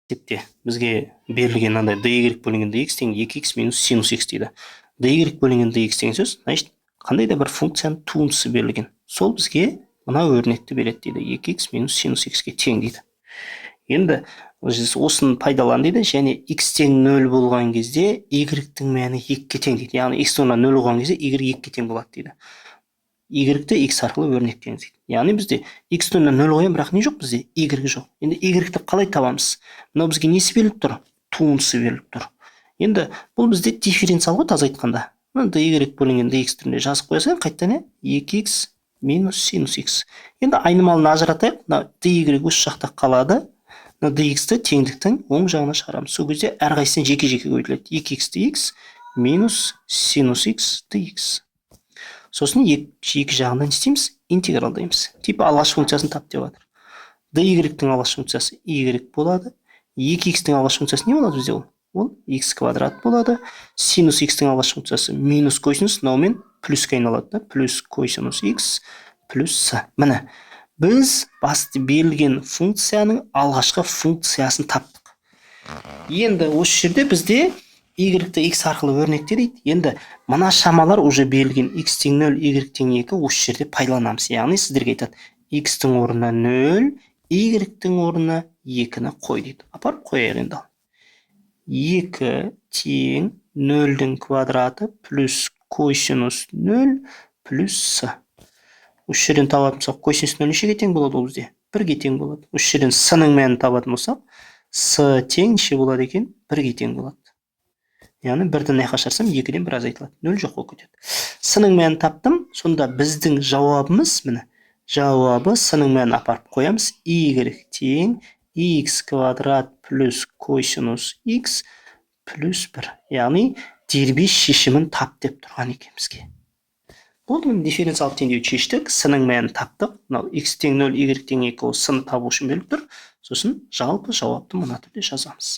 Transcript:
есепте бізге берілген андай dy бөлінген dx тең 2x минус синус x дейді. dy бөлінген dx деген сөз, значит, қандай да бір функцияның туындысы берілген. Сол бізге мына өрнекті береді дейді. 2x минус синус x-ке тең дейді. Енді осыны пайдалан дейді, және x тең 0 болған кезде y-тің мәні 2-ке тең дейді. Яғни x орнына 0 болған кезде y 2-ке тең болады дейді. Y-ті x арқылы өрнектеңіз дейді. Яғни бізде x орнына 0 қоямын, бірақ не жоқ бізде? Y жоқ. Енді y-ті қалай табамыз? Мынау бізге несі беріліп тұр? Туындысы беріліп тұр. Енді бұл бізде дифференциал ғой, таза айтқанда. Мына dy бөлінген dx түрінде жазып қоясың, қайтадан 2x минус синус x. Енді айнымалыны ажыратайық. Мына dy осы жақта қалады. Мына dx-ті теңдіктің оң жағына шығарамыз. Сол кезде әрқайсысын жеке-жеке көбейтіледі. 2x dx минус синус x dx. Сосын екі жағынан істейміз, интегралдаймыз. Типі алғаш функциясын тап деп жатыр. dy-тің алғаш функциясы y болады. 2x-тің алғаш функциясы не болады бізде ол? Ол x квадрат болады. Синус x-тің алғаш функциясы минус косинус, мынаумен плюске айналады. Плюс косинус x плюс с. Міне, біз басты берілген функцияның алғашқы функциясын таптық. Енді осы жерде бізде y-ті x арқылы өрнекте дейді. Енді мына шамалар уже берілген x тең 0, y тең 2 осы жерде пайдаланамыз. Яғни сіздерге айтады, x-тің орнына 0, y-тің орнына 2-ні қой дейді. Апарып қояйық енді. 2 тең 0-дің квадраты плюс косинус 0 плюс с. Осы жерден табатын болсақ, косинус 0 нешеге тең болады ол бізде? 1-ге тең болады. Осы жерден с-ның мәнін табатын болсақ, с тең неше болады екен? 1-ге тең болады. Яғни 1-ді аяққа шығарсам 2-ден біраз айтылады. 0 жоқ болып кетеді. С-ның мәнін таптым. Сонда біздің жауабымыз, міне, жауабы с-ның мәнін апарып қоямыз. Y тең x квадрат плюс косинус x плюс 1. Яғни дербес шешімін тап деп тұрған екен бізге. Болды, дифференциалдық теңдеуді шештік. С-ның мәнін таптық. Мынау x тең 0, y тең 2 ол с-ны табу үшін беріліп тұр. Сосын жалпы жауапты мына түрде жазамыз.